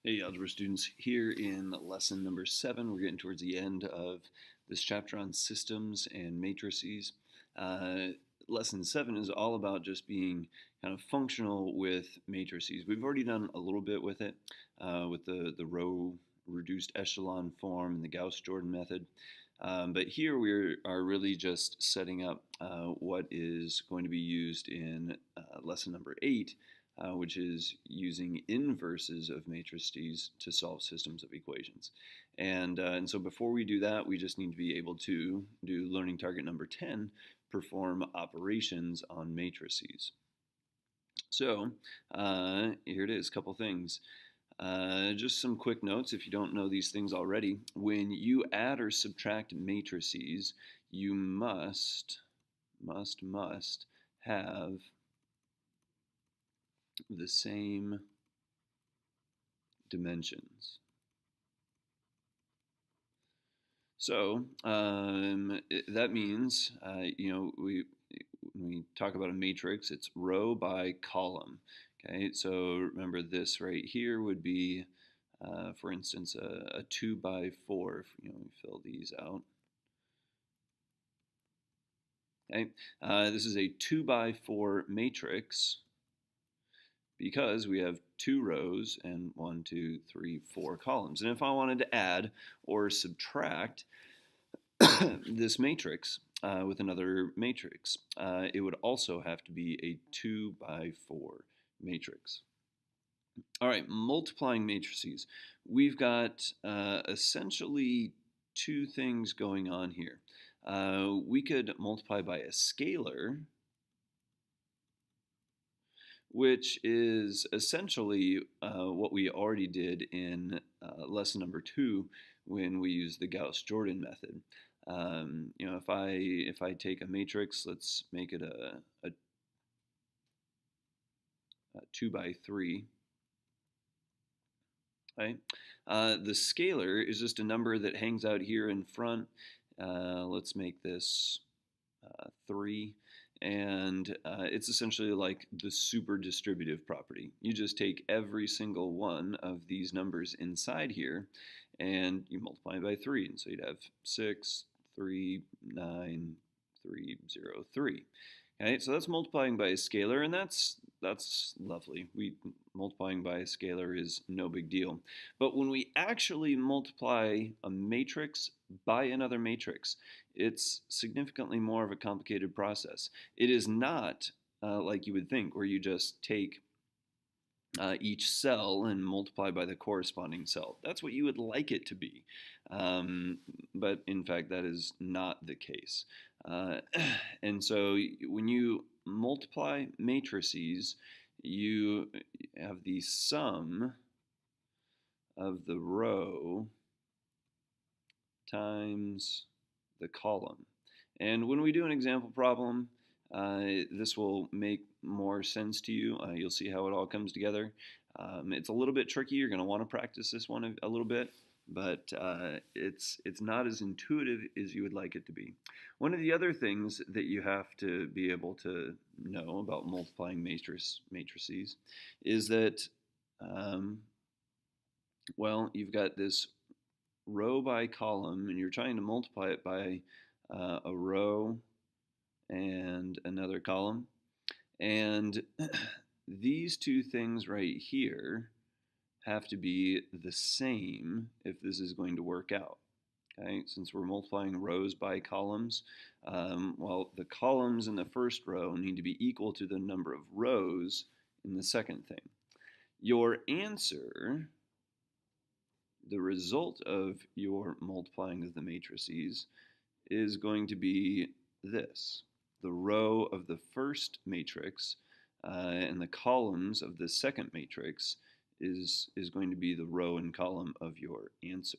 Hey, algebra students, here in lesson number 7, we're getting towards the end of this chapter on systems and matrices. Uh, Lesson 7 is all about just being kind of functional with matrices. We've already done a little bit with it, with the row reduced echelon form and the Gauss-Jordan method. But here we are really just setting up what is going to be used in lesson number 8, which is using inverses of matrices to solve systems of equations. And so before we do that, we just need to be able to do learning target number 10, perform operations on matrices. So here it is, a couple things. Just some quick notes if you don't know these things already. When you add or subtract matrices, you must have the same dimensions. So that means, when we talk about a matrix, it's row by column. Okay, so remember this right here would be, for instance, a 2 by 4. If we fill these out. Okay, this is a 2 by 4 matrix because we have 2 rows and 1, 2, 3, 4 columns. And if I wanted to add or subtract this matrix with another matrix, it would also have to be a 2 by 4 matrix. All right, multiplying matrices. We've got essentially two things going on here. We could multiply by a scalar, which is essentially what we already did in lesson number 2 when we used the Gauss-Jordan method. If I take a matrix, let's make it a 2 by 3. Right? The scalar is just a number that hangs out here in front. Let's make this 3. And it's essentially like the super distributive property. You just take every single one of these numbers inside here and you multiply by 3. And so you'd have 6, 3, 9, 3, 0, 3. Okay, so that's multiplying by a scalar, and that's lovely. Multiplying by a scalar is no big deal. But when we actually multiply a matrix by another matrix, it's significantly more of a complicated process. It is not like you would think, where you just take each cell and multiply by the corresponding cell. That's what you would like it to be. But in fact, that is not the case. And so when you multiply matrices, you have the sum of the row times the column. And when we do an example problem, this will make more sense to you. You'll see how it all comes together. It's a little bit tricky. You're going to want to practice this one a little bit, but it's not as intuitive as you would like it to be. One of the other things that you have to be able to know about multiplying matrices is that, you've got this row by column, and you're trying to multiply it by a row and another column. And these two things right here have to be the same if this is going to work out. Okay, since we're multiplying rows by columns, the columns in the first row need to be equal to the number of rows in the second thing. Your answer, the result of your multiplying of the matrices, is going to be this. The row of the first matrix and the columns of the second matrix is going to be the row and column of your answer.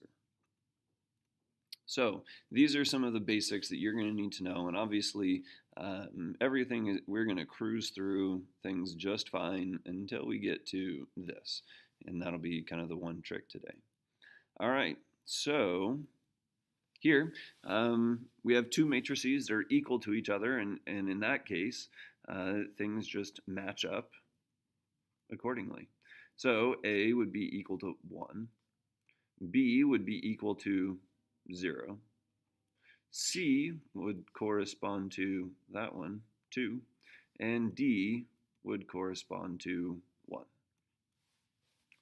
So these are some of the basics that you're going to need to know, and obviously everything we're going to cruise through things just fine until we get to this, and that'll be kind of the one trick today. All right, so here we have two matrices that are equal to each other, and in that case things just match up accordingly. So A would be equal to 1, B would be equal to 0, C would correspond to that one, 2, and D would correspond to 1.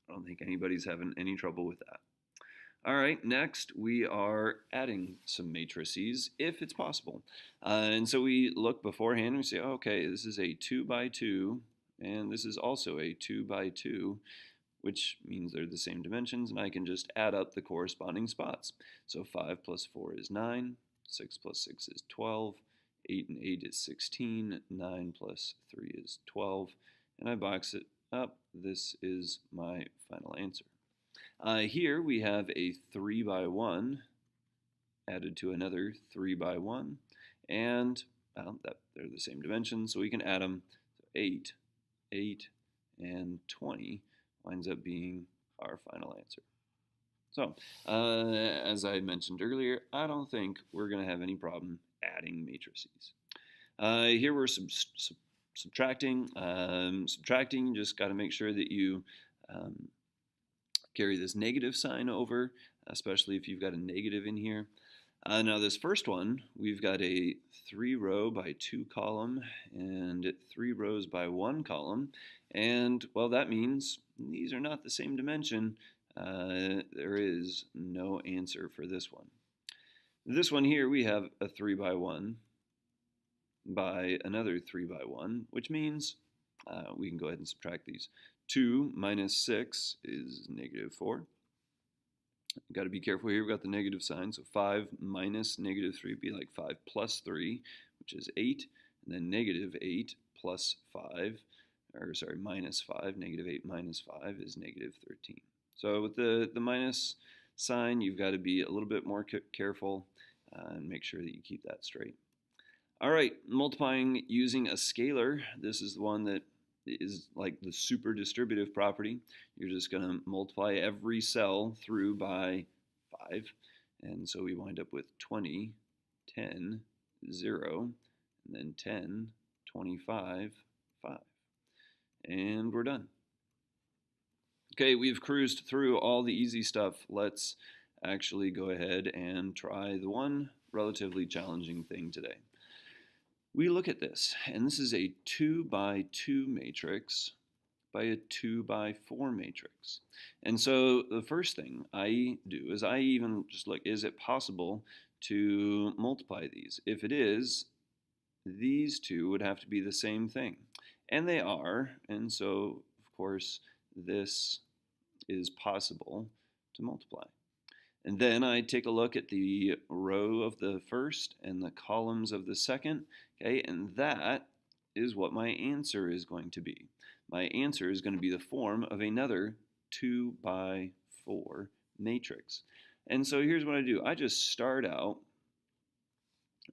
I don't think anybody's having any trouble with that. All right, next we are adding some matrices if it's possible. And so we look beforehand and we say, okay, this is a 2 by 2, and this is also a 2 by 2, which means they're the same dimensions, and I can just add up the corresponding spots. So 5 plus 4 is 9, 6 plus 6 is 12, 8 and 8 is 16, 9 plus 3 is 12, and I box it up. This is my final answer. Here we have a 3 by 1 added to another 3 by 1, and they're the same dimensions, so we can add them. So 8, 8, and 20 winds up being our final answer. So, as I mentioned earlier, I don't think we're going to have any problem adding matrices. Here we're subtracting. Subtracting, you just got to make sure that you carry this negative sign over, especially if you've got a negative in here. Now this first one, we've got a 3 row by 2 column and 3 rows by 1 column. And, well, that means these are not the same dimension. There is no answer for this one. This one here, we have a 3 by 1 by another 3 by 1, which means we can go ahead and subtract these. 2 minus 6 is negative 4. Got to be careful here. We've got the negative sign. So 5 minus negative 3 would be like 5 plus 3, which is 8. And then negative 8 plus 5, or sorry, minus 5. Negative 8 minus 5 is negative 13. So with the minus sign, you've got to be a little bit more careful and make sure that you keep that straight. All right, multiplying using a scalar. This is the one that is like the super distributive property. You're just going to multiply every cell through by 5. And so we wind up with 20, 10, 0, and then 10, 25, 5. And we're done. Okay, we've cruised through all the easy stuff. Let's actually go ahead and try the one relatively challenging thing today. We look at this, and this is a 2 by 2 matrix by a 2 by 4 matrix. And so the first thing I do is I even just look, is it possible to multiply these? If it is, these two would have to be the same thing. And they are, and so, of course, this is possible to multiply. And then I take a look at the row of the first and the columns of the second, okay, and that is what my answer is going to be. My answer is going to be the form of another 2 by 4 matrix. And so here's what I do. I just start out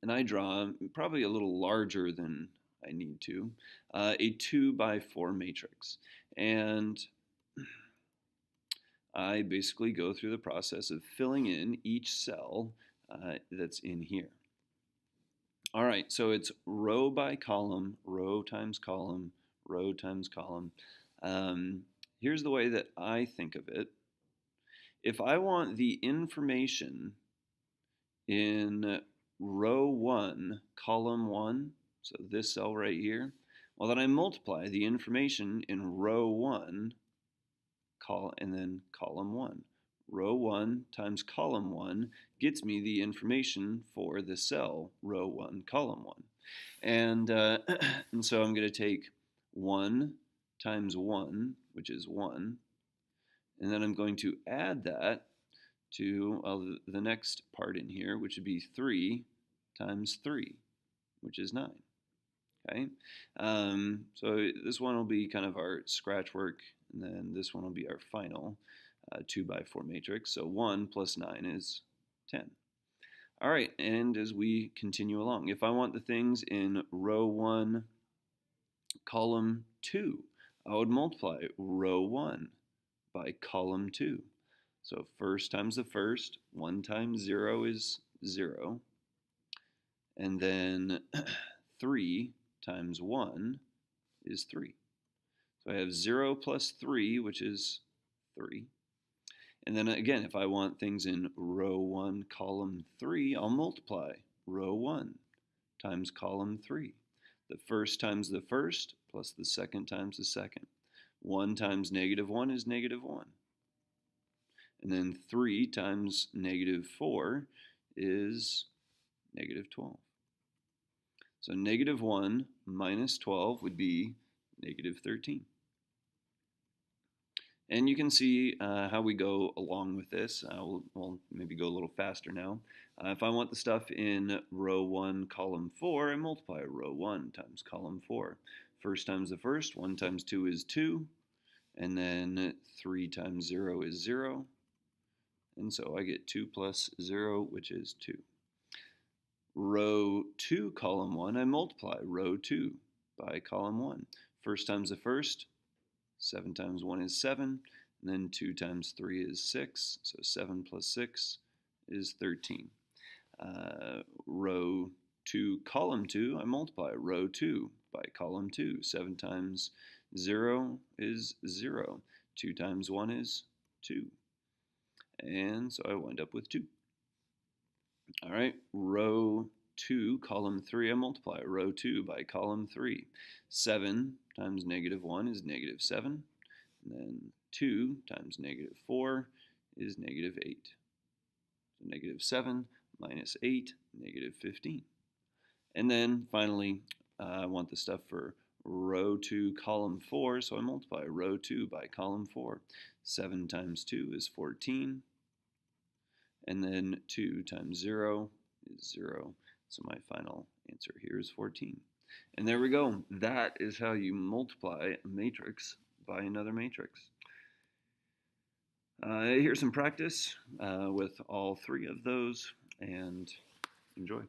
and I draw probably a little larger than I need to, a 2 by 4 matrix. And I basically go through the process of filling in each cell that's in here. All right, so it's row by column, row times column, row times column. Here's the way that I think of it. If I want the information in row 1, column 1, so this cell right here, well, then I multiply the information in row 1 and then column 1. Row 1 times column 1 gets me the information for the cell row 1, column 1. And so I'm going to take 1 times 1, which is 1, and then I'm going to add that to the next part in here, which would be 3 times 3, which is 9. Okay, so this one will be kind of our scratch work, and then this one will be our final 2 by 4 matrix. So 1 plus 9 is 10. All right, and as we continue along, if I want the things in row 1, column 2, I would multiply row 1 by column 2. So first times the first, 1 times 0 is 0, and then 3 times 1 is 3. So I have 0 plus 3, which is 3. And then again, if I want things in row 1, column 3, I'll multiply row 1 times column 3. The first times the first plus the second times the second. 1 times negative 1 is negative 1. And then 3 times negative 4 is negative 12. So negative 1 minus 12 would be negative 13. And you can see how we go along with this. We'll maybe go a little faster now. If I want the stuff in row 1, column 4, I multiply row 1 times column 4. First times the first, 1 times 2 is 2, and then 3 times 0 is 0. And so I get 2 plus 0, which is 2. Row 2, column 1, I multiply row 2 by column 1. First times the first, 7 times 1 is 7, and then 2 times 3 is 6, so 7 plus 6 is 13. Row 2, column 2, I multiply row 2 by column 2. 7 times 0 is 0. 2 times 1 is 2. And so I wind up with 2. All right, row 2, column 3, I multiply row 2 by column 3. 7 times negative 1 is negative 7. And then 2 times negative 4 is negative 8. So negative 7 minus 8, negative 15. And then finally, I want the stuff for row 2, column 4, so I multiply row 2 by column 4. 7 times 2 is 14. And then 2 times 0 is 0. So my final answer here is 14. And there we go. That is how you multiply a matrix by another matrix. Here's some practice with all 3 of those, and enjoy.